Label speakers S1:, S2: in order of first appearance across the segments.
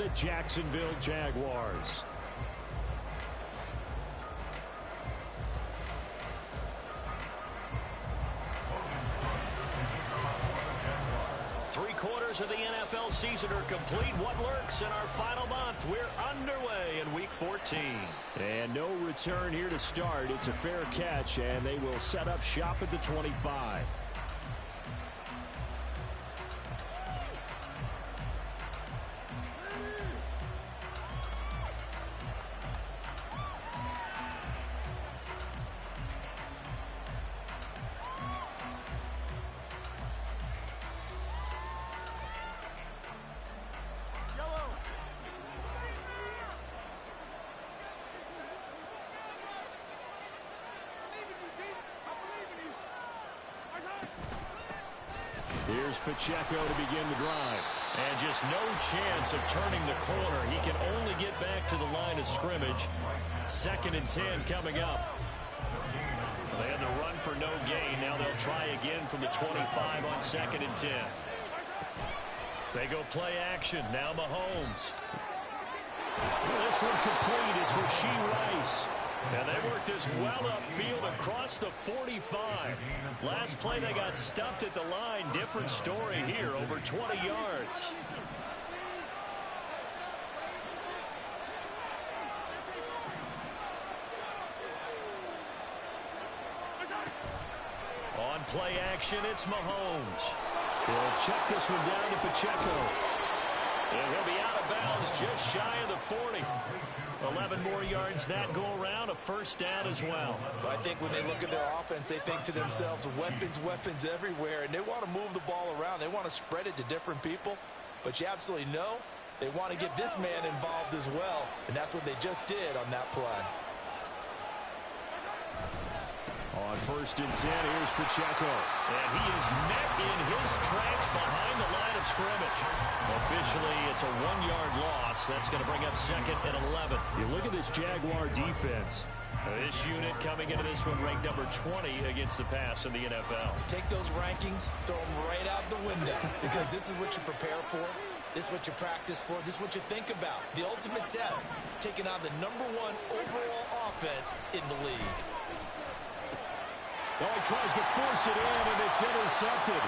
S1: the Jacksonville Jaguars. Three-quarters of the NFL season are complete. What lurks in our final month? We're underway in Week 14. And no return here to start. It's a fair catch, and they will set up shop at the 25. Here's Pacheco to begin the drive. And just no chance of turning the corner. He can only get back to the line of scrimmage. 2nd and 10 coming up. They had the run for no gain. Now they'll try again from the 25 on 2nd and 10. They go play action. Now Mahomes. This one complete. It's Rashee Rice. And they worked this well upfield across the 45. Last play they got stuffed at the line. Different story here, over 20 yards. On play action, it's Mahomes. He'll check this one down to Pacheco. And he'll be out of bounds just shy of the 40. 11 more yards that go around, a first down as well.
S2: I think when they look at their offense, they think to themselves, weapons everywhere, and they want to move the ball around. They want to spread it to different people, but you absolutely know they want to get this man involved as well, and that's what they just did on that play.
S1: On 1st and 10, here's Pacheco. And he is met in his tracks behind the line of scrimmage. Officially, it's a 1-yard loss. That's going to bring up 2nd and 11. You look at this Jaguar defense. This unit coming into this one ranked number 20 against the pass in the NFL.
S2: Take those rankings, throw them right out the window, because this is what you prepare for. This is what you practice for. This is what you think about. The ultimate test, taking on the #1 overall offense in the league.
S1: Oh, he tries to force it in, and it's intercepted.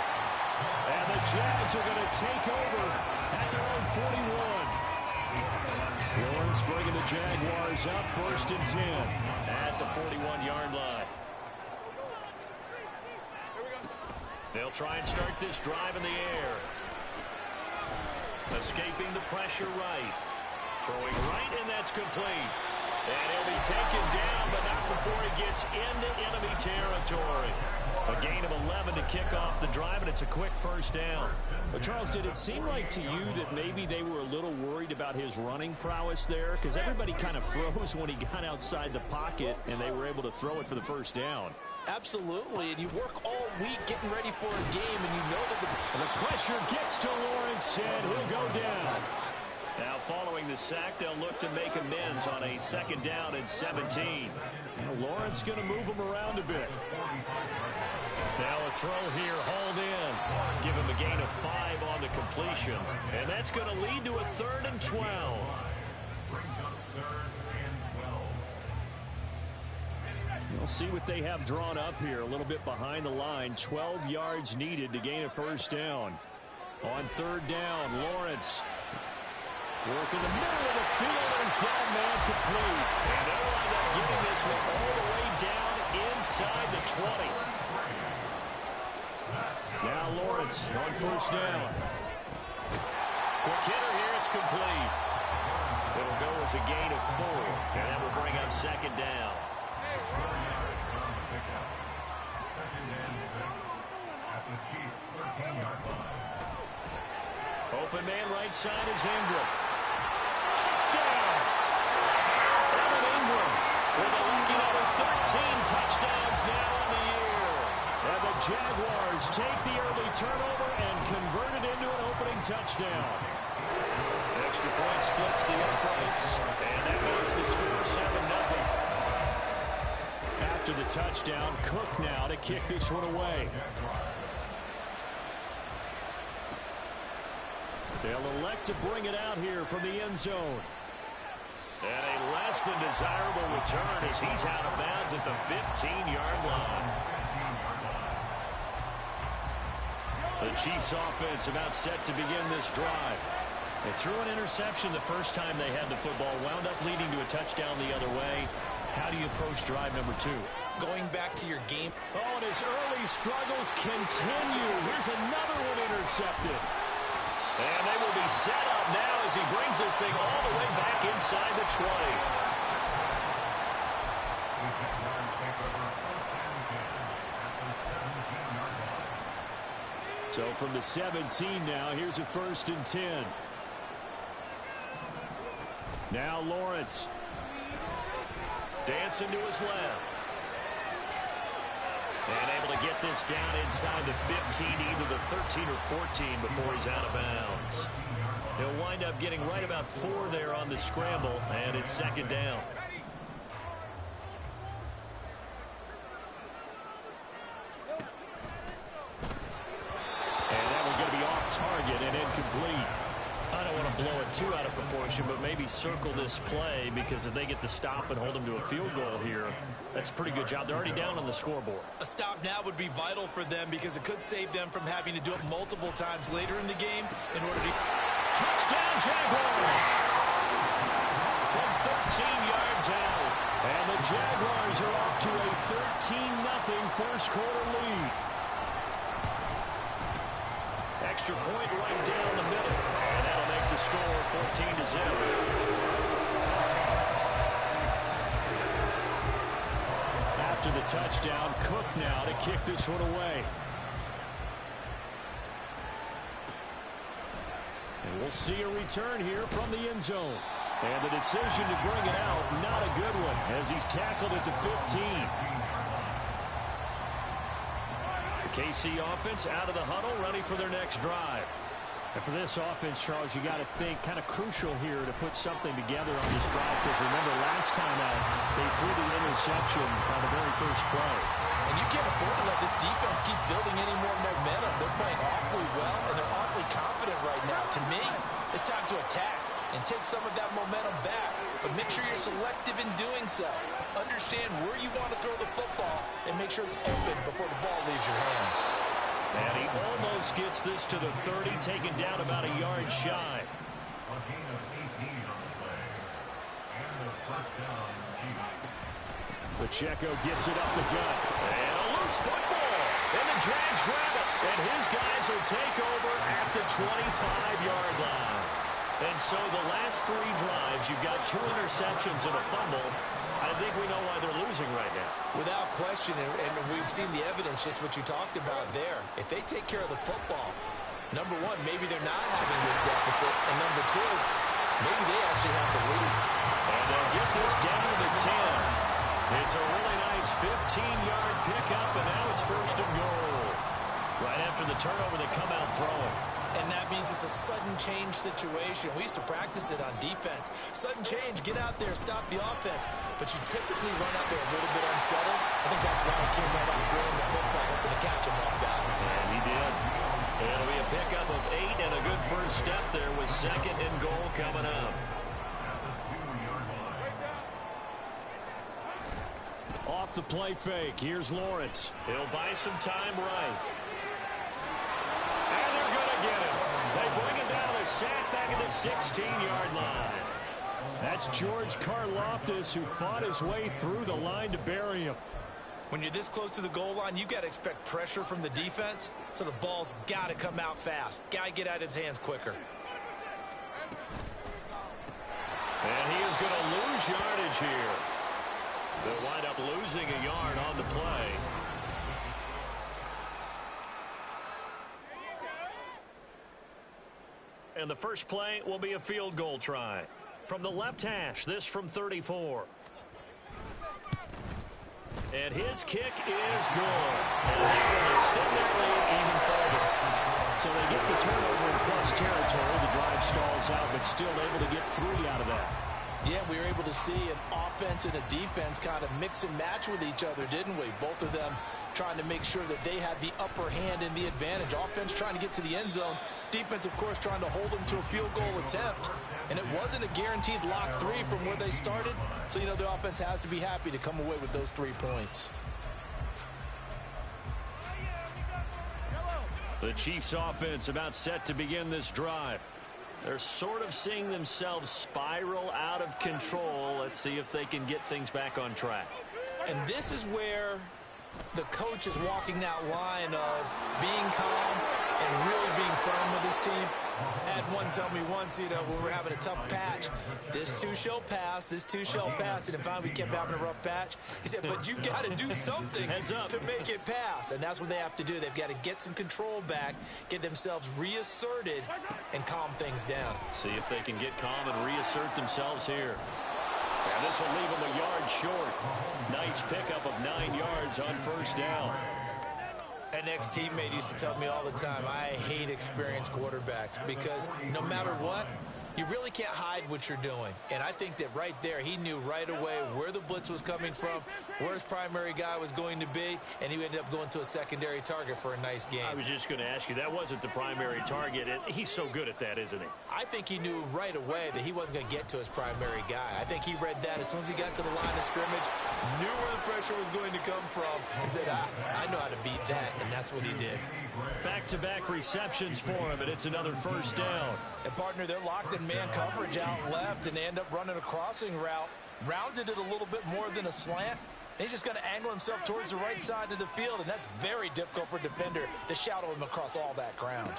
S1: And the Jags are going to take over at their own 41. Lawrence bringing the Jaguars up 1st and 10 at the 41-yard line. They'll try and start this drive in the air. Escaping the pressure right. Throwing right, and that's complete. And he'll be taken down, but not before he gets into enemy territory. A gain of 11 to kick off the drive, and it's a quick first down. But Charles, did it seem like to you that maybe they were a little worried about his running prowess there? Because everybody kind of froze when he got outside the pocket, and they were able to throw it for the first down.
S2: Absolutely, and you work all week getting ready for a game, and you know that
S1: the pressure gets to Lawrence, and he'll go down. Now, following the sack, they'll look to make amends on a 2nd down and 17. Lawrence going to move him around a bit. Now a throw here, hauled in. Give him a gain of 5 on the completion. And that's going to lead to a 3rd and 12. We'll see what they have drawn up here. A little bit behind the line. 12 yards needed to gain a first down. On 3rd down, Lawrence. Work in the middle of the field, and he's got a man complete. And they'll wind up getting this one all the way down inside the 20. Now Lawrence on 1st down. Quick hitter here, it's complete. It'll go as a gain of 4, and that will bring up 2nd down. Open man right side is Ingram. Touchdown! Evan Ingram with a lucky number 13 touchdowns now on the year. And the Jaguars take the early turnover and convert it into an opening touchdown. Extra point splits the uprights, and that makes the score 7-0. After the touchdown, Cook now to kick this one away. They'll elect to bring it out here from the end zone. And a less than desirable return as he's out of bounds at the 15-yard line. The Chiefs offense about set to begin this drive. They threw an interception the first time they had the football, wound up leading to a touchdown the other way. How do you approach drive number 2?
S2: Going back to your game.
S1: Oh, and his early struggles continue. Here's another one intercepted. And they will be set up now as he brings this thing all the way back inside the 20. So from the 17 now, here's a 1st and 10. Now Lawrence. Dancing to his left. And able to get this down inside the 15, either the 13 or 14 before he's out of bounds. He'll wind up getting right about 4 there on the scramble, and it's 2nd down. And that one's going to be off target and incomplete. I don't want to blow it too out of proportion, but maybe circle this play, because if they get the stop and hold them to a field goal here, that's a pretty good job. They're already down on the scoreboard.
S2: A stop now would be vital for them, because it could save them from having to do it multiple times later in the game in order to...
S1: Touchdown, Jaguars! From 13 yards out. And the Jaguars are off to a 13-0 first quarter lead. Extra point right down the middle. And that'll make the score 14-0. After the touchdown, Cook now to kick this one away. And we'll see a return here from the end zone. And the decision to bring it out, not a good one, as he's tackled at the 15. KC offense out of the huddle, ready for their next drive. And for this offense, Charles, you got to think kind of crucial here to put something together on this drive, because remember last time out, they threw the interception on the very first play.
S2: And you can't afford to let this defense keep building any more momentum. They're playing awfully well, and they're awfully confident right now. To me, it's time to attack and take some of that momentum back. But make sure you're selective in doing so. Understand where you want to throw the football and make sure it's open before the ball leaves your hands.
S1: And he almost gets this to the 30, taken down about a yard shy. Pacheco gets it up the gut. And a loose football. And the Jags grab it. And his guys will take over at the 25-yard line. And so the last 3 drives, you've got 2 interceptions and a fumble. I think we know why they're losing right now.
S2: Without question, and we've seen the evidence, just what you talked about there. If they take care of the football, number 1, maybe they're not having this deficit. And number 2, maybe they actually have the lead.
S1: And they'll get this down to the 10. It's a really nice 15-yard pickup, and now it's 1st and goal. Right after the turnover, they come out throwing.
S2: And that means it's a sudden change situation. We used to practice it on defense. Sudden change, get out there, stop the offense. But you typically run out there a little bit unsettled. I think that's why he came right out throwing the football, hoping to catch him off balance.
S1: And he did. It'll be a pickup of 8 and a good first step there with 2nd and goal coming up. Off the play fake, here's Lawrence. He'll buy some time right. And they're going to get him. They bring him down to the sack back at the 16-yard line. That's George Karlaftis, who fought his way through the line to bury him.
S2: When you're this close to the goal line, you got to expect pressure from the defense, so the ball's got to come out fast. Got to get out of his hands quicker.
S1: And he is going to lose yardage here. They'll wind up losing a yard on the play. And the first play will be a field goal try. From the left hash, this from 34. And his kick is good. And they will extend their lead even further. So they get the turnover in plus territory. The drive stalls out, but still able to get 3 out of that.
S2: Yeah, we were able to see an offense and a defense kind of mix and match with each other, didn't we? Both of them trying to make sure that they had the upper hand and the advantage. Offense trying to get to the end zone. Defense, of course, trying to hold them to a field goal attempt. And it wasn't a guaranteed lock 3 from where they started. So, you know, the offense has to be happy to come away with those 3 points.
S1: The Chiefs offense about set to begin this drive. They're sort of seeing themselves spiral out of control. Let's see if they can get things back on track.
S2: And this is where the coach is walking that line of being calm and really being firm with his team. I had one tell me once, you know, when we were having a tough patch, this too shall pass, this too shall pass. And finally we kept having a rough patch. He said, but you got to do something to make it pass. And that's what they have to do. They've got to get some control back, get themselves reasserted, and calm things down.
S1: See if they can get calm and reassert themselves here. And this will leave them a yard short. Nice pickup of 9 yards on first down.
S2: An ex-teammate used to tell me all the time, I hate experienced quarterbacks because no matter what, you really can't hide what you're doing. And I think that right there, he knew right away where the blitz was coming from, where his primary guy was going to be, and he ended up going to a secondary target for a nice game.
S1: I was just going to ask you, that wasn't the primary target. He's so good at that, isn't he?
S2: I think he knew right away that he wasn't going to get to his primary guy. I think he read that as soon as he got to the line of scrimmage, knew where the pressure was going to come from, and said, I know how to beat that, and that's what he did.
S1: Back-to-back receptions for him, and it's another first down.
S2: And, partner, they're locked in man coverage out left, and they end up running a crossing route. Rounded it a little bit more than a slant. And he's just going to angle himself towards the right side of the field, and that's very difficult for a defender to shadow him across all that ground.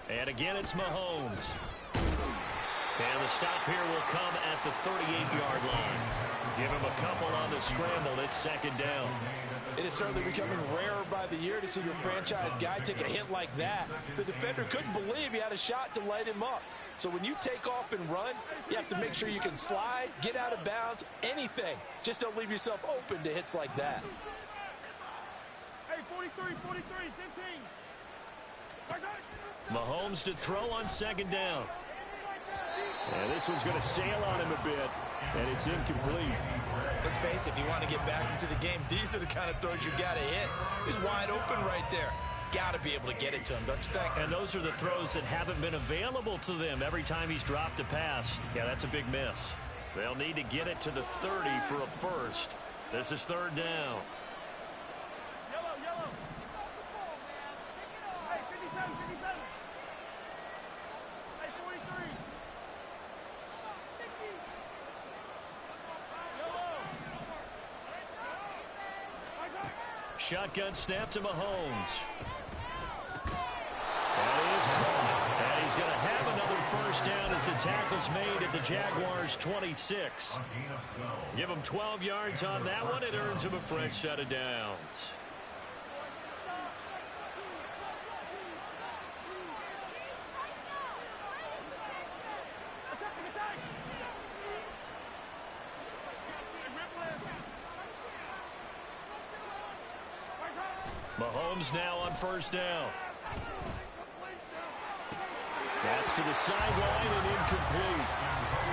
S1: And again, it's Mahomes. And the stop here will come at the 38-yard line. Give him a couple on the scramble. It's second down.
S2: It is certainly becoming rarer by the year to see your franchise guy take a hit like that. The defender couldn't believe he had a shot to light him up. So when you take off and run, you have to make sure you can slide, get out of bounds, anything. Just don't leave yourself open to hits like that.
S3: Hey, 43, 15.
S1: Mahomes to throw on second down. And this one's going to sail on him a bit, and it's incomplete.
S2: Let's face it, if you want to get back into the game, these are the kind of throws you got to hit. He's wide open right there. Got to be able to get it to him, don't you think?
S1: And those are the throws that haven't been available to them every time he's dropped a pass. Yeah, that's a big miss. They'll need to get it to the 30 for a first. This is third down.
S3: Yellow. Hey, 57. Hey, 43.
S1: Shotgun snap to Mahomes. That is caught. And he's going to have another first down as the tackle's made at the Jaguars' 26. Give him 12 yards on that one. It earns him a fresh set of downs. Mahomes now on first down. That's to the sideline and incomplete.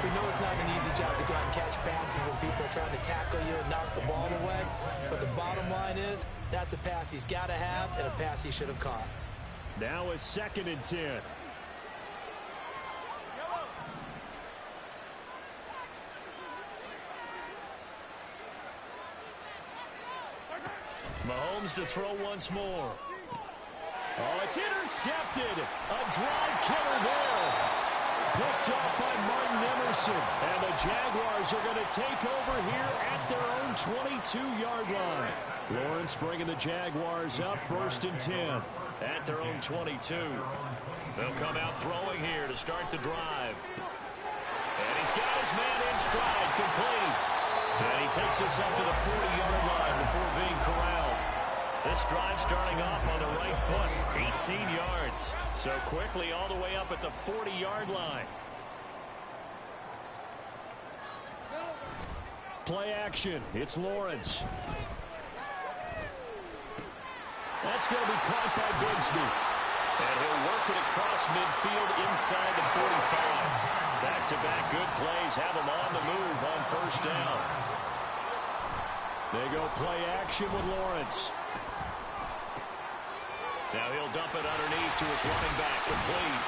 S2: We know it's not an easy job to go out and catch passes when people are trying to tackle you and knock the ball away. But the bottom line is, that's a pass he's got to have and a pass he should have caught.
S1: Now a 2nd and 10. Mahomes to throw once more. Oh, it's intercepted. A drive killer there. Picked off by Martin Emerson. And the Jaguars are going to take over here at their own 22-yard line. Lawrence bringing the Jaguars up 1st and 10 at their own 22. They'll come out throwing here to start the drive. And he's got his man in stride, complete. And he takes us up to the 40-yard line before being corralled. This drive starting off on the right foot, 18 yards. So quickly all the way up at the 40-yard line. Play action. It's Lawrence. That's going to be caught by Bigsby. And he'll work it across midfield inside the 45. Back-to-back good plays have him on the move on first down. They go play action with Lawrence. Now he'll dump it underneath to his running back, complete.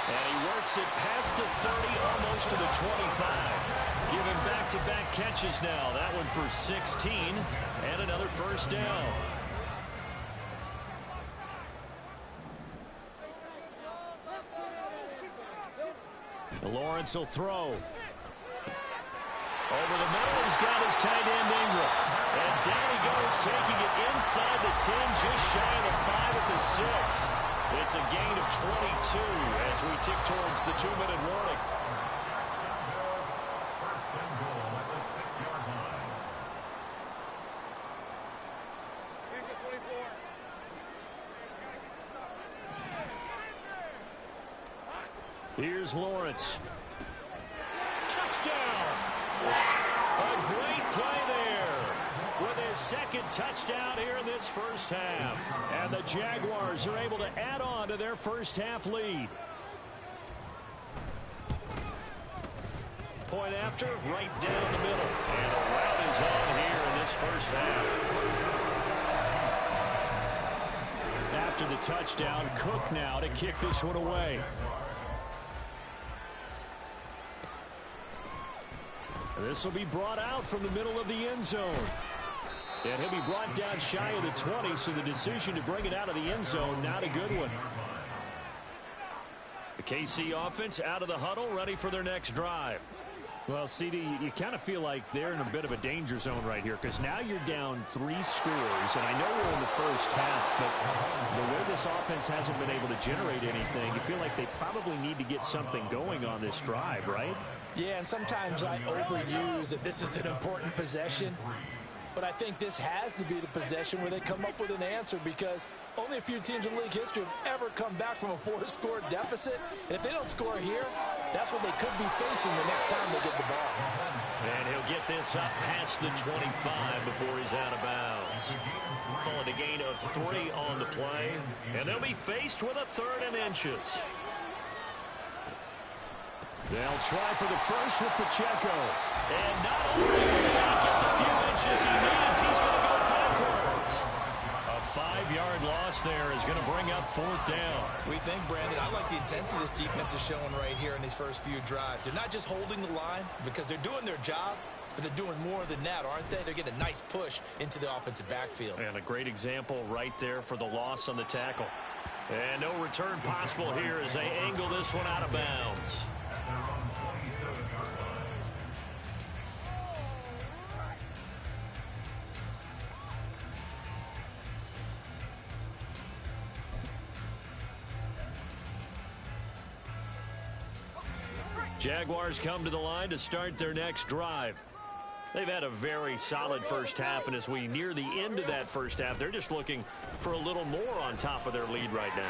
S1: And he works it past the 30, almost to the 25. Giving back-to-back catches now. That one for 16 and another first down. Lawrence will throw. Over the middle, he's got his tight end Ingram. And down he goes, taking it inside the 10, just shy of the 5 at the 6. It's a gain of 22 as we tick towards the 2-minute warning. Here's Lawrence. Touchdown! A great play there with his second touchdown here in this first half. And the Jaguars are able to add on to their first half lead. Point after, right down the middle. And the route is on here in this first half. After the touchdown, Cook now to kick this one away. This will be brought out from the middle of the end zone. And he'll be brought down shy of the 20, so the decision to bring it out of the end zone, not a good one. The KC offense out of the huddle, ready for their next drive. Well, CD, you kind of feel like they're in a bit of a danger zone right here because now you're down 3 scores, and I know we're in the first half, but the way this offense hasn't been able to generate anything, you feel like they probably need to get something going on this drive, right?
S2: Yeah, and sometimes I overuse that this is an important possession. But I think this has to be the possession where they come up with an answer because only a few teams in league history have ever come back from a 4-score deficit. And if they don't score here, that's what they could be facing the next time they get the ball.
S1: And he'll get this up past the 25 before he's out of bounds. Call it a gain of 3 on the play. And they'll be faced with a 3rd and inches. They'll try for the first with Pacheco. And not only will he not get the few inches he needs, he's going to go backwards. A 5-yard loss there is going to bring up 4th down.
S2: We think, Brandon, I like the intensity this defense is showing right here in these first few drives. They're not just holding the line because they're doing their job, but they're doing more than that, aren't they? They're getting a nice push into the offensive backfield.
S1: And a great example right there for the loss on the tackle. And no return possible here as they angle this one out of bounds. Jaguars come to the line to start their next drive. They've had a very solid first half, and as we near the end of that first half, they're just looking for a little more on top of their lead right now.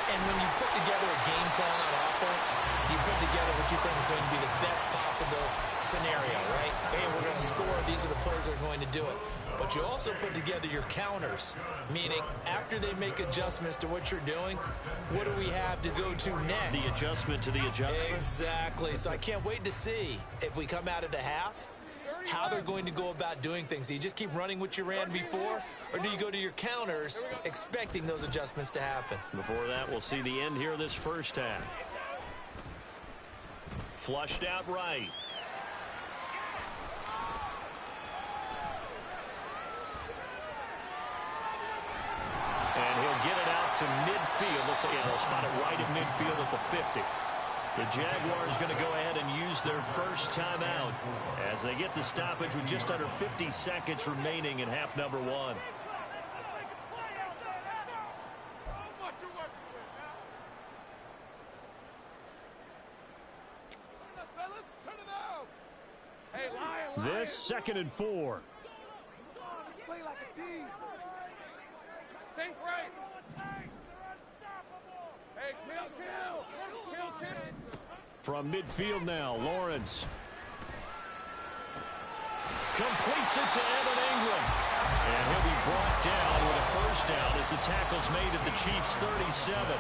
S2: And when you put together a game plan on offense, you put together what you think is going to be the best possible scenario, right? Hey, we're going to score. These are the plays that are going to do it. But you also put together your counters, meaning after they make adjustments to what you're doing, what do we have to go to next?
S1: The adjustment to the adjustment?
S2: Exactly. So I can't wait to see if we come out of the half, how they're going to go about doing things. Do you just keep running what you ran before, or do you go to your counters expecting those adjustments to happen?
S1: Before that, we'll see the end here of this first half. Flushed out right. And he'll get it out to midfield. Let's say they'll spot it right at midfield at the 50. The Jaguars going to go ahead and use their first timeout as they get the stoppage with just under 50 seconds remaining in half number 1. This 2nd and 4.
S3: Play like a team. Think right. Hey, kill.
S1: From midfield now, Lawrence completes it to Evan Ingram. And he'll be brought down with a first down as the tackle's made at the Chiefs' 37.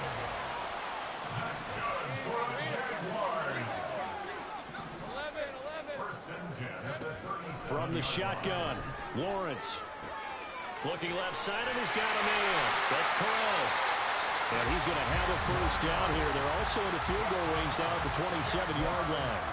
S1: From the shotgun, Lawrence. Looking left side, and he's got a man. That's Perez. And he's going to have a first down here. They're also in the field goal range now at the 27-yard line.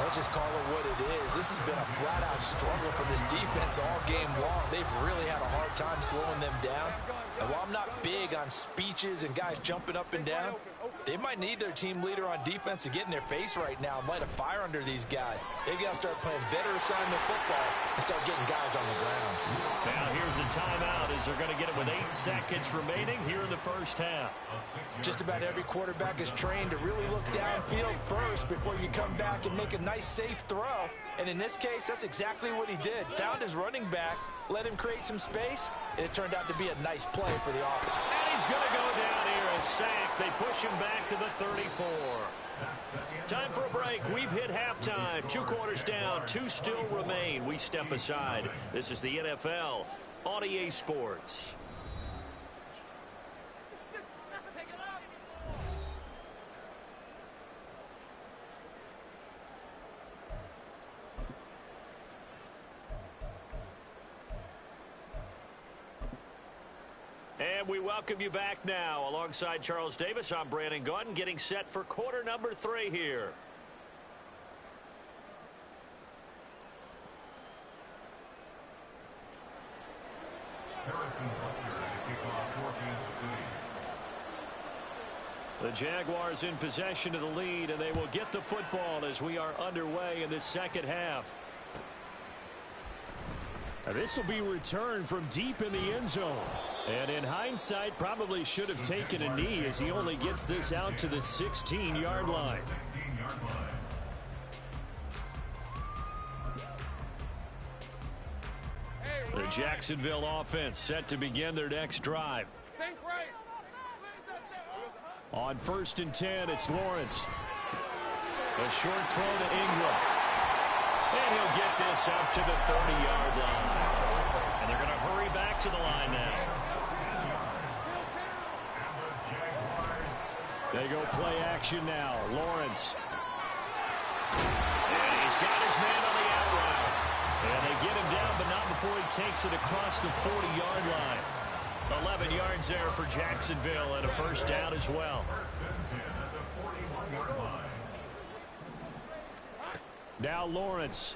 S2: Let's just call it what it is. This has been a flat-out struggle for this defense all game long. They've really had a hard time slowing them down. And while I'm not big on speeches and guys jumping up and down, they might need their team leader on defense to get in their face right now and light a fire under these guys. They've got to start playing better assignment football and start getting guys on the ground.
S1: Now here's a timeout as they're going to get it with 8 seconds remaining here in the first half.
S2: Just about every quarterback is trained to really look downfield first before you come back and make a nice, safe throw. And in this case, that's exactly what he did. Found his running back, let him create some space, and it turned out to be a nice play for the offense.
S1: And he's going to go down here, a sack. They push him back to the 34. Time for a break. We've hit halftime. 2 quarters down, 2 still remain. We step aside. This is the NFL on EA Sports. And we welcome you back now. Alongside Charles Davis, I'm Brandon Gaudin, getting set for quarter number 3 here. The Jaguars in possession of the lead, and they will get the football as we are underway in the second half. This will be returned from deep in the end zone. And in hindsight, probably should have taken a knee as he only gets this out to the 16-yard line. The Jacksonville offense set to begin their next drive. On 1st and 10, it's Lawrence. A short throw to Ingram. And he'll get this up to the 30-yard line. And they're going to hurry back to the line now. They go play action now. Lawrence. And he's got his man on the out route. And they get him down, but not before he takes it across the 40-yard line. 11 yards there for Jacksonville and a first down as well. Now Lawrence.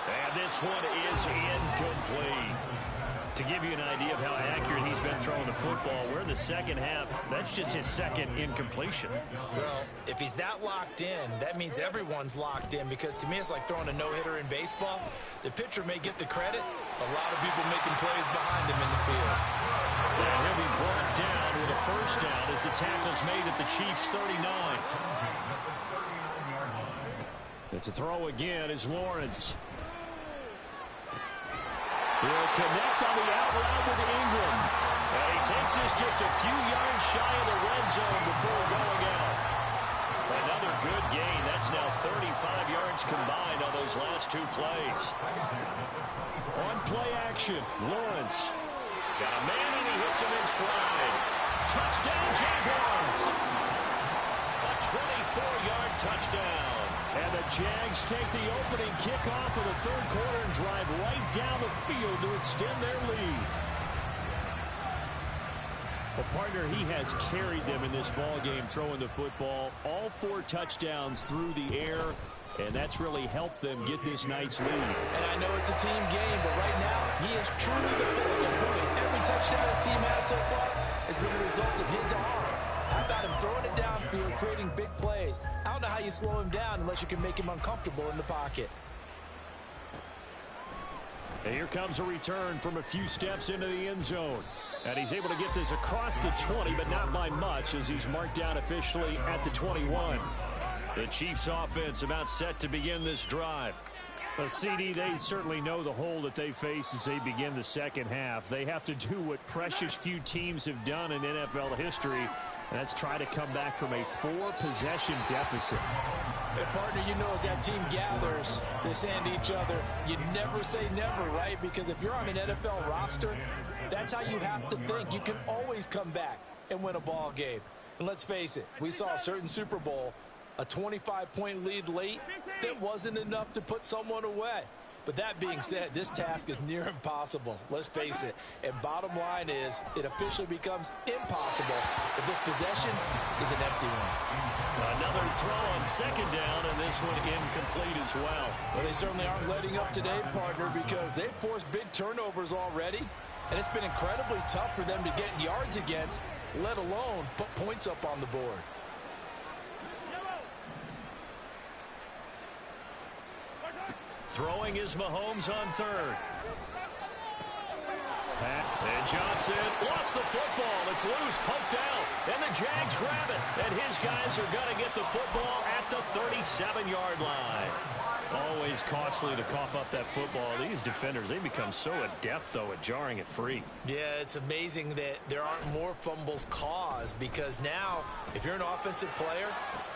S1: And this one is incomplete. To give you an idea of how accurate he's been throwing the football, we're in the second half. That's just his second incompletion.
S2: Well, if he's that locked in, that means everyone's locked in, because to me it's like throwing a no-hitter in baseball. The pitcher may get the credit, a lot of people making plays behind him in the field.
S1: And he'll be brought down with a first down as the tackle's made at the Chiefs' 39. And to throw again is Lawrence. He'll connect on the out route with Ingram. And he takes this just a few yards shy of the red zone before going out. Another good gain. That's now 35 yards combined on those last 2 plays. On play action, Lawrence. Got a man and he hits him in stride. Touchdown, Jaguars. A 24-yard touchdown. And the Jags take the opening kickoff of the 3rd quarter and drive right down the field to extend their lead. Well, partner, he has carried them in this ball game throwing the football. All 4 touchdowns through the air, and that's really helped them get this nice lead.
S2: And I know it's a team game, but right now he is truly the focal point. Every touchdown his team has so far has been a result of his arm. How about him throwing it downfield, creating big plays? I don't know how you slow him down unless you can make him uncomfortable in the pocket.
S1: And here comes a return from a few steps into the end zone. And he's able to get this across the 20, but not by much, as he's marked down officially at the 21. The Chiefs offense about set to begin this drive. CD, they certainly know the hole that they face as they begin the second half. They have to do what precious few teams have done in NFL history, Let's try to come back from a 4-possession deficit.
S2: And partner, you know, as that team gathers, they're saying to each other, you never say never, right? Because if you're on an NFL roster, that's how you have to think. You can always come back and win a ball game. And let's face it, we saw a certain Super Bowl, a 25-point lead late that wasn't enough to put someone away. But that being said, this task is near impossible. Let's face it. And bottom line is, it officially becomes impossible if this possession is an empty one.
S1: Another throw on second down, and this one incomplete as well.
S2: Well, they certainly aren't letting up today, partner, because they've forced big turnovers already. And it's been incredibly tough for them to get yards against, let alone put points up on the board.
S1: Throwing is Mahomes on third. And Johnson lost the football. It's loose, poked out. And the Jags grab it. And his guys are going to get the football at the 37-yard line. Always costly to cough up that football. These defenders, they become so adept, though, at jarring it free.
S2: Yeah, it's amazing that there aren't more fumbles caused, because now, if you're an offensive player,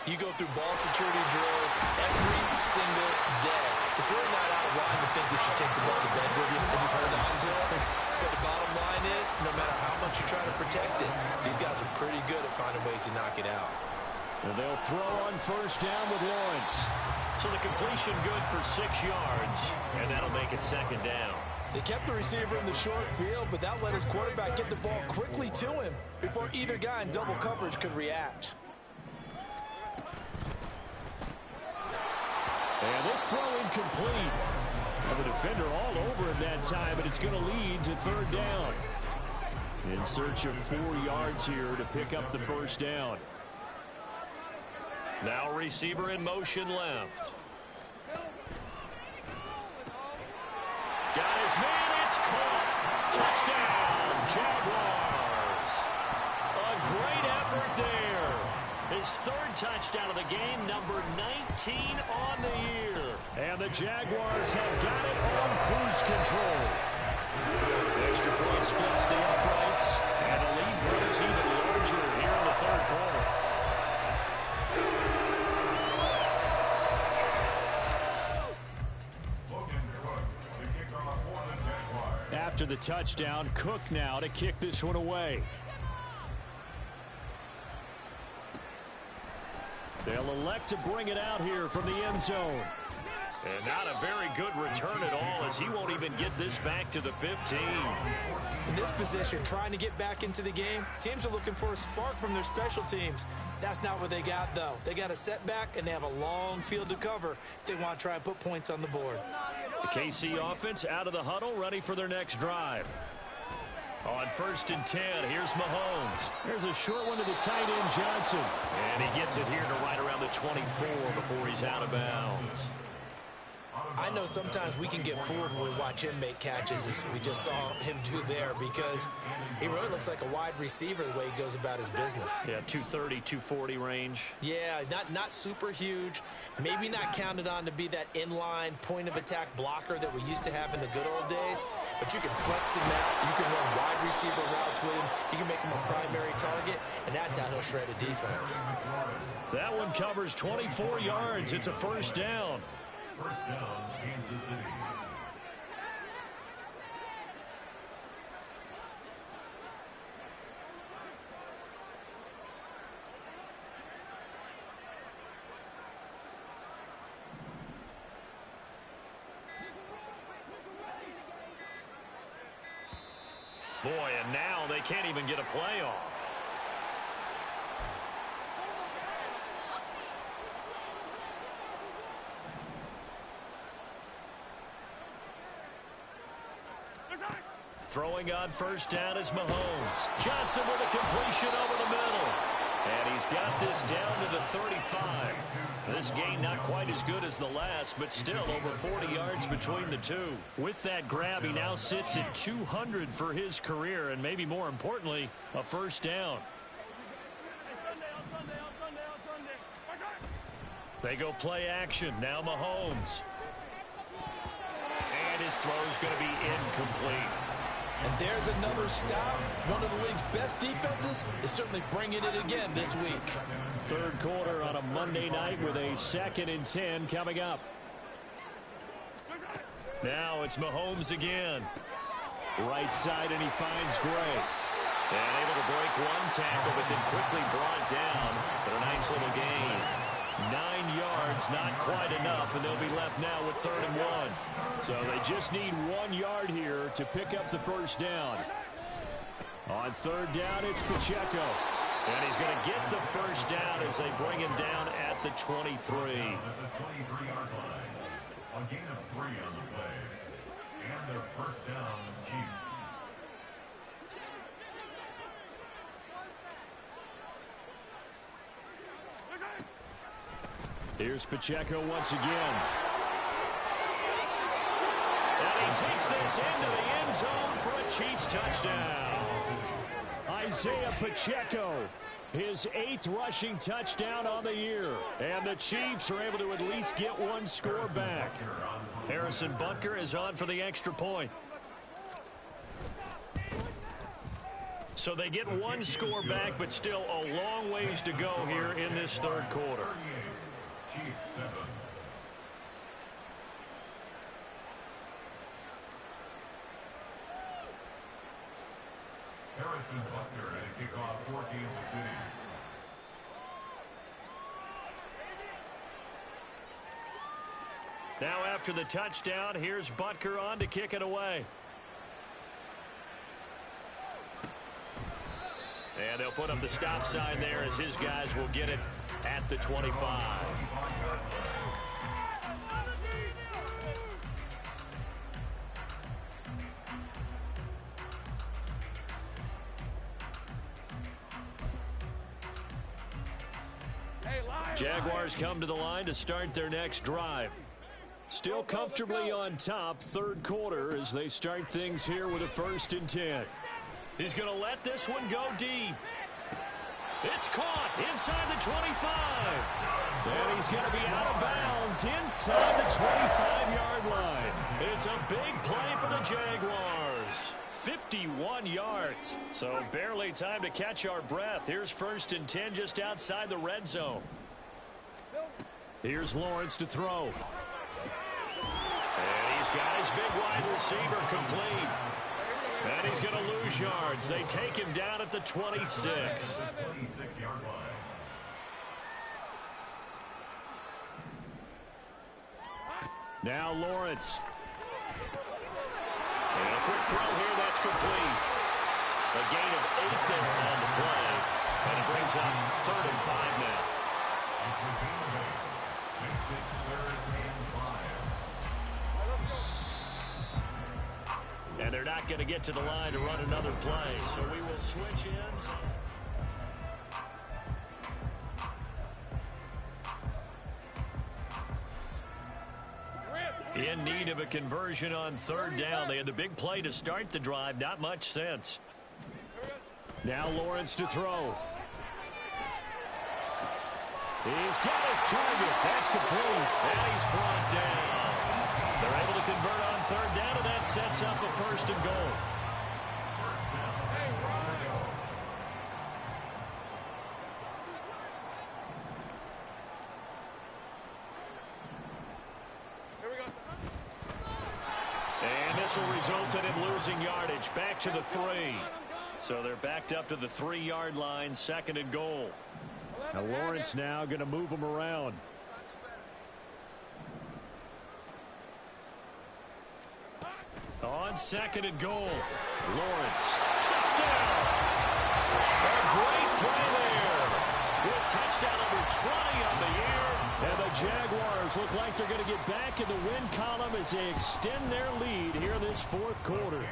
S2: you go through ball security drills every single day. It's really not out of line to think you should take the ball to bed with you and just hold on to it. But the bottom line is, no matter how much you try to protect it, these guys are pretty good at finding ways to knock it out.
S1: And they'll throw on first down with Lawrence. So the completion good for 6 yards, and that'll make it second down.
S2: They kept the receiver in the short field, but that let his quarterback get the ball quickly to him before either guy in double coverage could react.
S1: And this throw incomplete. And the defender all over him that time, but it's going to lead to third down. In search of 4 yards here to pick up the first down. Now receiver in motion left. Got his man, it's caught. Touchdown, Jaguars. A great effort there. His third touchdown of the game, number 19 on the year. And the Jaguars have got it on cruise control. Extra point splits the uprights, and the lead grows even larger here in the third quarter. After the touchdown, Cook now to kick this one away. They'll elect to bring it out here from the end zone. And not a very good return at all, as he won't even get this back to the 15.
S2: In this position, trying to get back into the game, teams are looking for a spark from their special teams. That's not what they got, though. They got a setback, and they have a long field to cover if they want to try and put points on the board.
S1: The KC offense out of the huddle, ready for their next drive. On 1st and 10, here's Mahomes. There's a short one to the tight end, Johnson. And he gets it here to right around the 24 before he's out of bounds.
S2: I know sometimes we can get fooled when we watch him make catches, as we just saw him do there, because he really looks like a wide receiver the way he goes about his business.
S1: Yeah, 230, 240 range.
S2: Yeah, not super huge. Maybe not counted on to be that inline point-of-attack blocker that we used to have in the good old days, but you can flex him out. You can run wide receiver routes with him. You can make him a primary target, and that's how he'll shred a defense.
S1: That one covers 24 yards. It's a first down.
S4: First down, Kansas City.
S1: Boy, and now they can't even get a play off. Throwing on first down is Mahomes. Johnson with a completion over the middle. And he's got this down to the 35. This gain not quite as good as the last, but still over 40 yards between the two. With that grab, he now sits at 200 for his career, and maybe more importantly, a first down. They go play action. Now Mahomes. And his throw is going to be incomplete.
S2: And there's another stop. One of the league's best defenses is certainly bringing it again this week.
S1: Third quarter on a Monday night with a 2nd and 10 coming up. Now it's Mahomes again. Right side, and he finds Gray. And able to break one tackle, but then quickly brought down. But a nice little gain. 9 yards, not quite enough, and they'll be left now with 3rd and 1. So they just need 1 yard here to pick up the first down. On 3rd down, it's Pacheco. And he's going to get the first down as they bring him down at the 23.
S4: At the 23-yard line. A gain of 3 on the play. And their first down, Chiefs.
S1: Here's Pacheco once again. And he takes this into the end zone for a Chiefs touchdown. Isaiah Pacheco, his 8th rushing touchdown on the year. And the Chiefs are able to at least get 1 score back. Harrison Butker is on for the extra point. So they get 1 score back, but still a long ways to go here in this 3rd quarter.
S4: Chiefs 7. Harrison Butker at a kickoff for Kansas City.
S1: Now after the touchdown, here's Butker on to kick it away. And they'll put up the stop sign there as his guys will get it at the 25. Jaguars come to the line to start their next drive. Still comfortably on top, 3rd quarter as they start things here with a 1st and 10. He's going to let this one go deep. It's caught inside the 25. And he's going to be out of bounds inside the 25-yard line. It's a big play for the Jaguars. 51 yards. So barely time to catch our breath. Here's 1st and 10 just outside the red zone. Here's Lawrence to throw. And he's got his big wide receiver complete. And he's going to lose yards. They take him down at the 26.
S4: 26-yard line.
S1: Now Lawrence. And a quick throw here, that's complete. A gain of 8 there on the play. And it brings up 3rd and 5 now. And they're not going to get to the line to run another play, so we will switch ends. In need of a conversion on 3rd down. They had the big play to start the drive, not much sense. Now Lawrence to throw. He's got his target. That's complete. And he's brought down. They're able to convert on 3rd down, and that sets up a 1st and goal. And this will result in him losing yardage. Back to the 3. So they're backed up to the 3-yard line, 2nd and goal. Now Lawrence now going to move him around. On 2nd and goal, Lawrence. Touchdown! A great play there. With touchdown number 20 on the year. And the Jaguars look like they're going to get back in the win column as they extend their lead here this 4th quarter.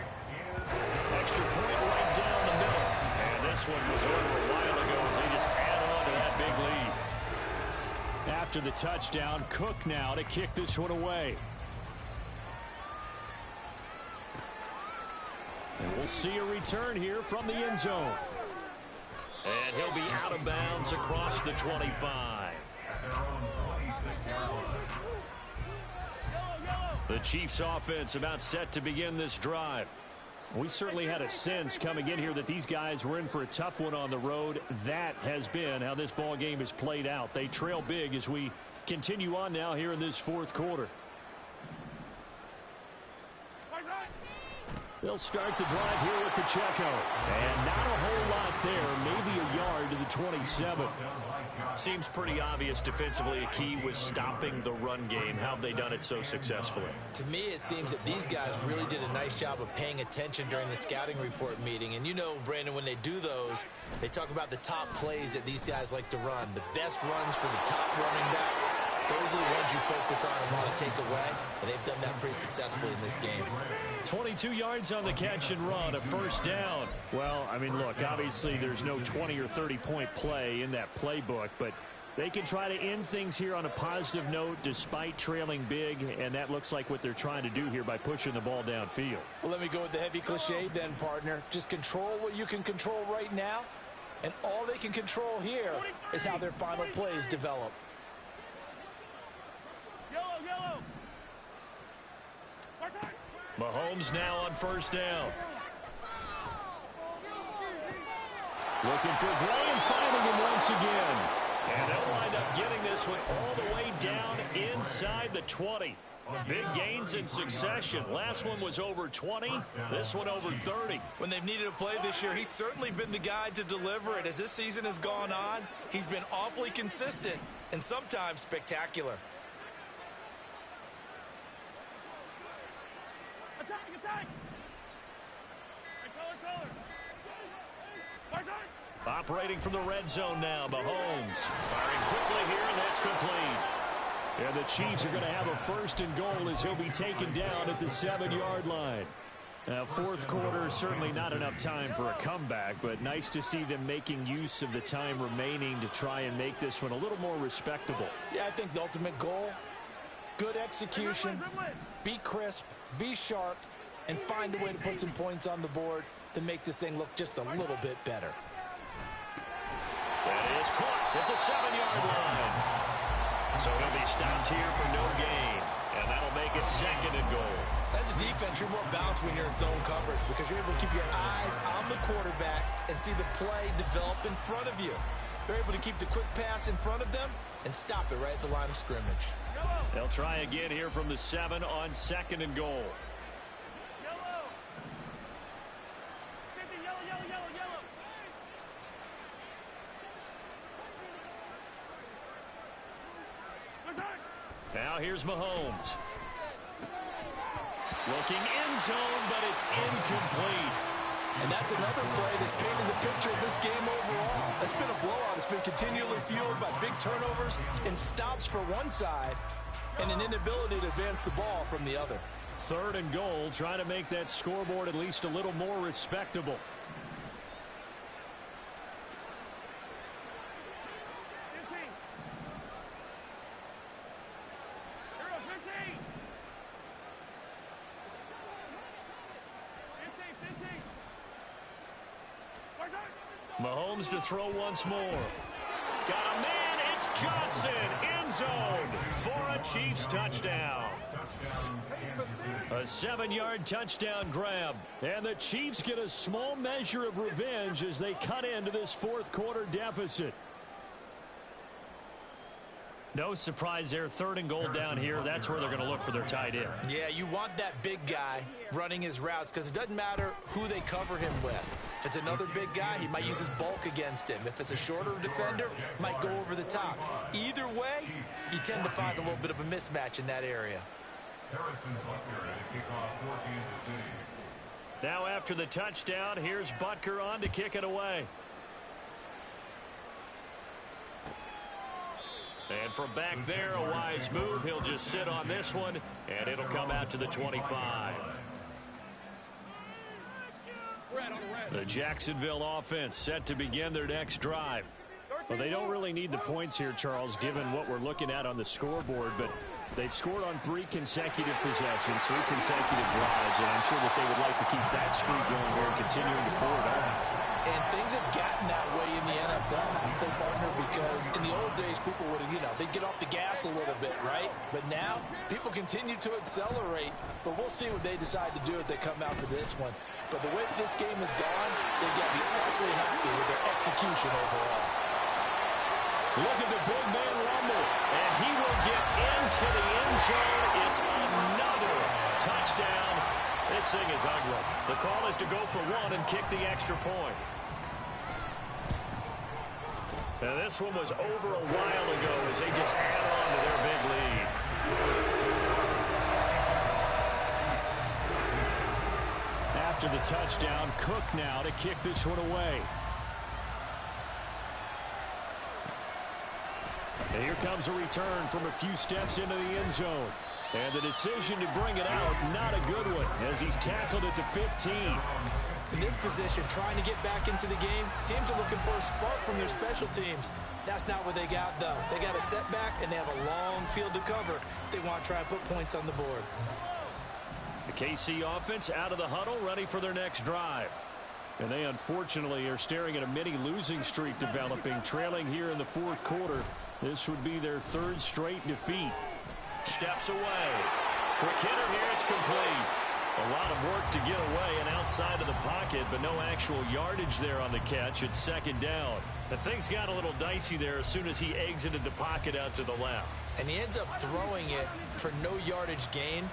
S1: Extra point right down the middle. And this one was over a while ago as they just add on to that big lead. After the touchdown, Cook now to kick this one away. And we'll see a return here from the end zone. And he'll be out of bounds across the 25. The Chiefs offense about set to begin this drive. We certainly had a sense coming in here that these guys were in for a tough one on the road. That has been how this ball game has played out. They trail big as we continue on now here in this fourth quarter. They'll start the drive here with Pacheco. And not a whole lot there. Maybe a yard to the 27.
S5: Seems pretty obvious defensively. A key was stopping the run game. How have they done it so successfully?
S2: To me, it seems that these guys really did a nice job of paying attention during the scouting report meeting. And you know, Brandon, when they do those, they talk about the top plays that these guys like to run. The best runs for the top running back. Those are the ones you focus on and want to take away, and they've done that pretty successfully in this game.
S1: 22 yards on the catch and run, a first down. Well, I mean, look, obviously there's no 20 or 30-point play in that playbook, but they can try to end things here on a positive note despite trailing big, and that looks like what they're trying to do here by pushing the ball downfield.
S2: Well, let me go with the heavy cliche then, partner. Just control what you can control right now, and all they can control here is how their final plays develop.
S1: Mahomes now on first down. Looking for Gray and finding him once again. And they'll wind up getting this one all the way down inside the 20. Big gains in succession. Last one was over 20. This one over 30.
S2: When they've needed a play this year, he's certainly been the guy to deliver it. As this season has gone on, he's been awfully consistent and sometimes spectacular.
S1: Operating from the red zone now, Mahomes. Firing quickly here, and that's complete. And the Chiefs are going to have a first and goal as he'll be taken down at the 7-yard line. Now, fourth quarter, certainly not enough time for a comeback, but nice to see them making use of the time remaining to try and make this one a little more respectable.
S2: Yeah, I think the ultimate goal, good execution, be crisp, be sharp, and find a way to put some points on the board to make this thing look just a little bit better.
S1: That is caught at the 7-yard line. So he'll be stopped here for no gain. And that'll make it second and goal.
S2: As a defense, you're more balanced when you're in zone coverage because you're able to keep your eyes on the quarterback and see the play develop in front of you. They're able to keep the quick pass in front of them and stop it right at the line of scrimmage.
S1: They'll try again here from the 7 on second and goal. Now here's Mahomes. Looking end zone, but it's incomplete.
S2: And that's another play that's painted the picture of this game overall. It's been a blowout. It's been continually fueled by big turnovers and stops for one side and an inability to advance the ball from the other.
S1: Third and goal, trying to make that scoreboard at least a little more respectable. Mahomes to throw once more. Got a man, it's Johnson, end zone for a Chiefs touchdown. A 7-yard touchdown grab. And the Chiefs get a small measure of revenge as they cut into this fourth quarter deficit. No surprise there, third and goal down here. That's where they're going to look for their tight end.
S2: Yeah, you want that big guy running his routes because it doesn't matter who they cover him with. If it's another big guy, he might use his bulk against him. If it's a shorter defender, might go over the top. Either way, you tend to find a little bit of a mismatch in that area.
S1: Now after the touchdown, here's Butker on to kick it away. And from back there, a wise move. He'll just sit on this one, and it'll come out to the 25. The Jacksonville offense set to begin their next drive. Well, they don't really need the points here, Charles, given what we're looking at on the scoreboard, but they've scored on 3 consecutive possessions, 3 consecutive drives, and I'm sure that they would like to keep that streak going here and continuing to pour it on.
S2: And things have gotten that way in the NFL, partner, because in the old old days, people would, they'd get off the gas a little bit, right? But now, people continue to accelerate. But we'll see what they decide to do as they come out for this one. But the way that this game has gone, they've got to be awfully happy with their execution overall.
S1: Look at the big man rumble, and he will get into the end zone. It's another touchdown. This thing is ugly. The call is to go for one and kick the extra point. And this one was over a while ago as they just add on to their big lead. After the touchdown, Cook now to kick this one away. And here comes a return from a few steps into the end zone. And the decision to bring it out, not a good one, as he's tackled at the 15.
S2: In this position, trying to get back into the game, teams are looking for a spark from their special teams. That's not what they got, though. They got a setback, and they have a long field to cover if they want to try and put points on the board.
S1: The KC offense out of the huddle, ready for their next drive. And they unfortunately are staring at a mini losing streak developing, trailing here in the fourth quarter. This would be their third straight defeat. Steps away. Quick hitter here, it's complete. A lot of work to get away and outside of the pocket, but no actual yardage there on the catch. It's second down. And things got a little dicey there as soon as he exited the pocket out to the left.
S2: And he ends up throwing it for no yardage gained.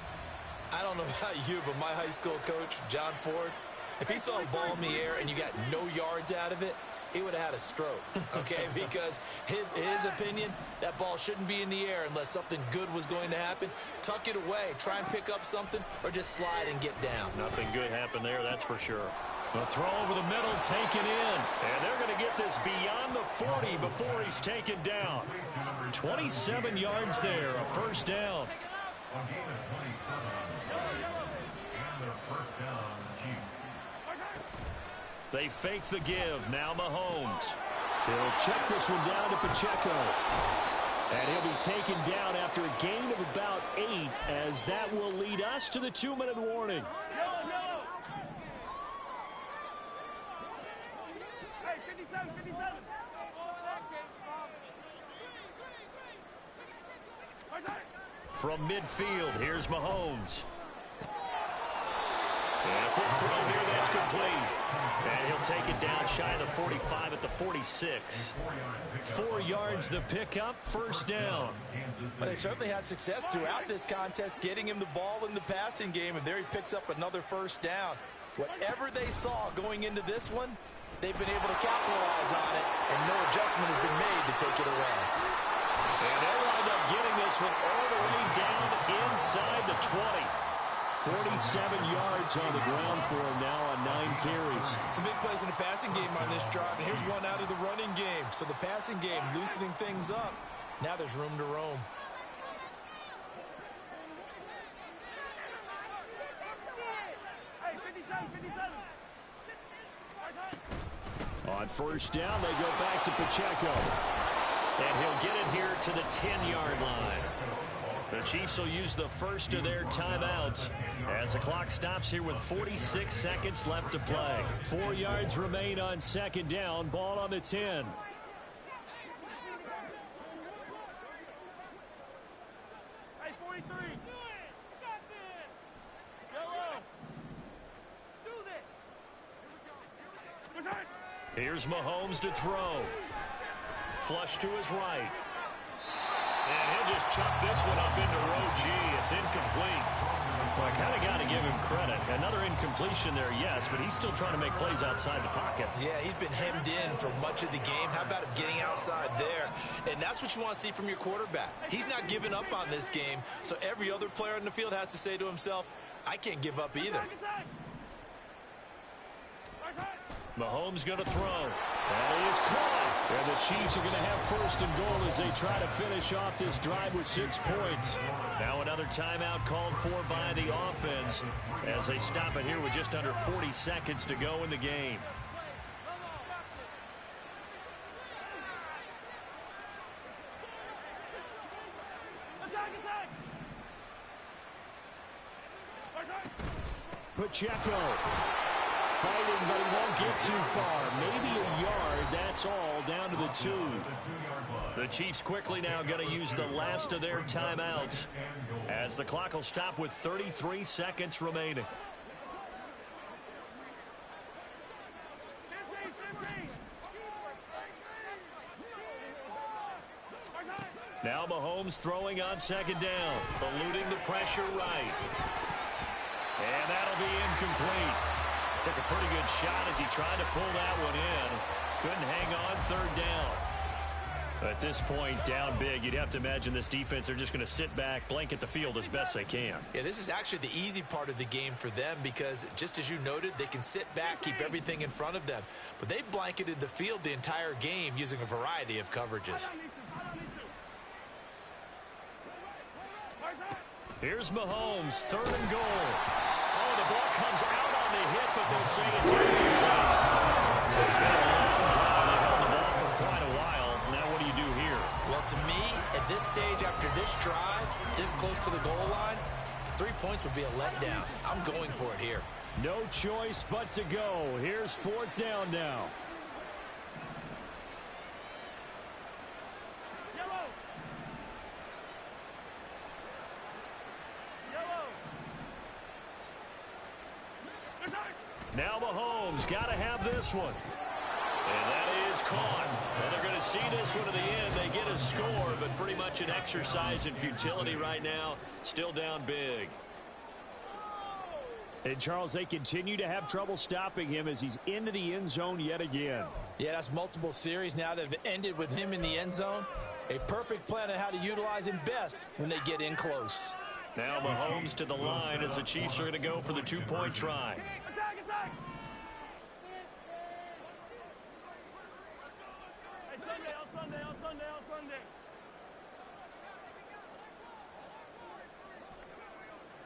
S2: I don't know about you, but my high school coach, John Ford, if he saw a ball in the air and you got no yards out of it, he would have had a stroke, okay? Because his opinion, that ball shouldn't be in the air unless something good was going to happen. Tuck it away, try and pick up something, or just slide and get down.
S1: Nothing good happened there, that's for sure. The throw over the middle, taken in. And they're going to get this beyond the 40 before he's taken down. 27 yards there, a first down.
S4: A gain of 27 on the play. And their first down, Chiefs.
S1: They fake the give. Now Mahomes. He'll check this one down to Pacheco. And he'll be taken down after a gain of about 8, as that will lead us to the 2-minute warning.
S3: Hey, 57, 57.
S1: From midfield, here's Mahomes. And a quick throw here, that's complete. And he'll take it down shy of the 45 at the 46. 4 yards the pickup, first down.
S2: But they certainly had success throughout this contest, getting him the ball in the passing game, and there he picks up another first down. Whatever they saw going into this one, they've been able to capitalize on it, and no adjustment has been made to take it away.
S1: And they'll wind up getting this one all the way down inside the 20. 47 yards on the ground for him now on 9 carries.
S2: Some big plays in the passing game on this drive, and here's one out of the running game. So the passing game loosening things up. Now there's room to roam.
S3: Hey, 57, 57.
S1: On first down, they go back to Pacheco. And he'll get it here to the 10-yard line. The Chiefs will use the first of their timeouts as the clock stops here with 46 seconds left to play. 4 yards remain on second down. Ball on the 10.
S3: Hey, 43. Yellow. Do this.
S1: Here's Mahomes to throw. Flush to his right. And he'll just chuck this one up into row G. It's incomplete. Well, I kind of got to give him credit. Another incompletion there, yes, but he's still trying to make plays outside the pocket.
S2: Yeah, he's been hemmed in for much of the game. How about him getting outside there? And that's what you want to see from your quarterback. He's not giving up on this game, so every other player on the field has to say to himself, I can't give up either.
S1: Mahomes going to throw. And he is caught. And the Chiefs are going to have first and goal as they try to finish off this drive with 6 points. Now another timeout called for by the offense as they stop it here with just under 40 seconds to go in the game. Pacheco. Fighting, but he won't get too far. Maybe a yard, that's all, down to the 2.
S4: The 2-yard line.
S1: The Chiefs quickly now going to use the last of their timeouts as the clock will stop with 33 seconds remaining. Now Mahomes throwing on second down, eluding the pressure right. And that'll be incomplete. Took a pretty good shot as he tried to pull that one in. Couldn't hang on third down. At this point, down big, you'd have to imagine this defense, they're just going to sit back, blanket the field as best they can.
S2: Yeah, this is actually the easy part of the game for them because, just as you noted, they can sit back, keep everything in front of them. But they've blanketed the field the entire game using a variety of coverages.
S1: Here's Mahomes, third and goal. Oh, the ball comes out on the hit, but they'll say it's incomplete. It's been a long drive. They held the ball for quite a while. Now what do you do here?
S2: Well, to me, at this stage, after this drive, this close to the goal line, 3 points would be a letdown. I'm going for it here.
S1: No choice but to go. Here's fourth down now. Now Mahomes got to have this one. And that is caught. Well, they're going to see this one to the end. They get a score, but pretty much an exercise in futility right now. Still down big. And, Charles, they continue to have trouble stopping him as he's into the end zone yet again.
S2: Yeah, that's multiple series now that have ended with him in the end zone. A perfect plan on how to utilize him best when they get in close.
S1: Now Mahomes to the line as the Chiefs are going to go for the two-point try.
S3: Attack, attack! Hey, Sunday, on Sunday, on Sunday, on Sunday.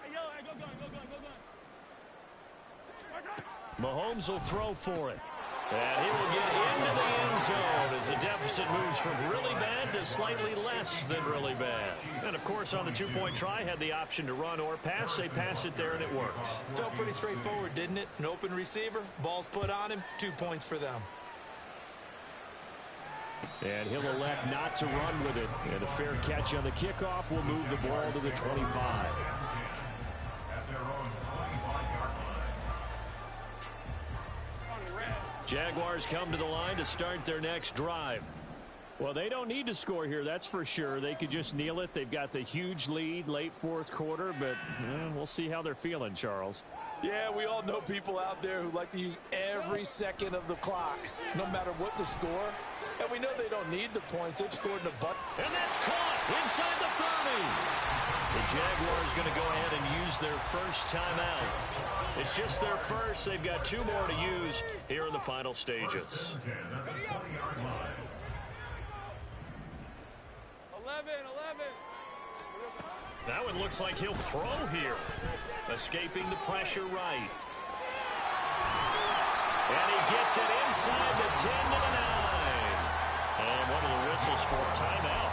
S3: Hey, yo, hey, go gun, go gun, go gun.
S1: Mahomes will throw for it. And he will get into the end zone as the deficit moves from really bad to slightly less than really bad. And, of course, on the two-point try, had the option to run or pass. They pass it there, and it works.
S2: Felt pretty straightforward, didn't it? An open receiver, ball's put on him, 2 points for them.
S1: And he'll elect not to run with it. And a fair catch on the kickoff will move the ball to the 25. Jaguars come to the line to start their next drive. Well, they don't need to score here, that's for sure. They could just kneel it. They've got the huge lead late fourth quarter, but we'll see how they're feeling, Charles.
S2: Yeah, we all know people out there who like to use every second of the clock, no matter what the score. And we know they don't need the points. They've scored in a butt.
S1: And that's caught inside the 30. The Jaguars going to go ahead and use their first timeout. It's just their first. They've got 2 more to use here in the final stages.
S3: 11.
S1: That one looks like he'll throw here. Escaping the pressure right. And he gets it inside the 10 to the 9. And one of the whistles for timeout.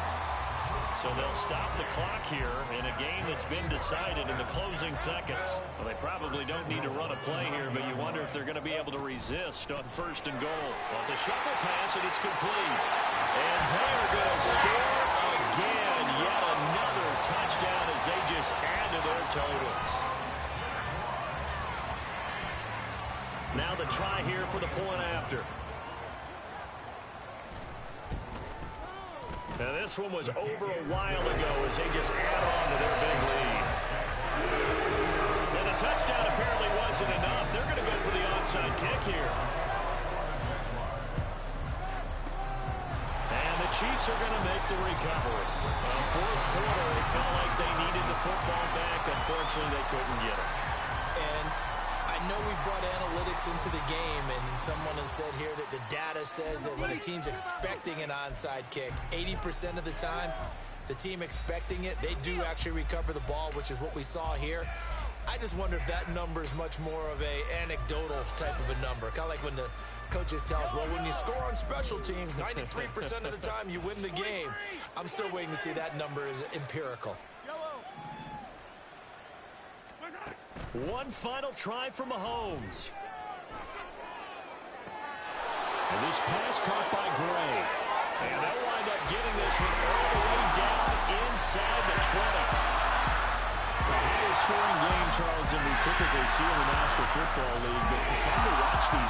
S1: So they'll stop the clock here in a game that's been decided in the closing seconds. Well, they probably don't need to run a play here, but you wonder if they're going to be able to resist on first and goal. Well, it's a shuffle pass, and it's complete. And they're going to score again. Yet another touchdown as they just add to their totals. Now the try here for the point after. Now this one was over a while ago as they just add on to their big lead. And the touchdown apparently wasn't enough. They're going to go for the onside kick here. And the Chiefs are going to make the recovery. Fourth quarter, it felt like they needed the football back. Unfortunately, they couldn't get it.
S2: And I know we brought analytics into the game, and someone has said here that the data says that when a team's expecting an onside kick, 80% of the time, the team expecting it, they do actually recover the ball, which is what we saw here. I just wonder if that number is much more of a anecdotal type of a number. Kind of like when the coaches tell us, well, when you score on special teams, 93% of the time you win the game. I'm still waiting to see that number is empirical.
S1: One final try for Mahomes. And this pass caught by Gray. And they'll wind up getting this one all the way down inside the 20. The higher scoring game, Charles, than we typically see in the National Football League, but fun to watch these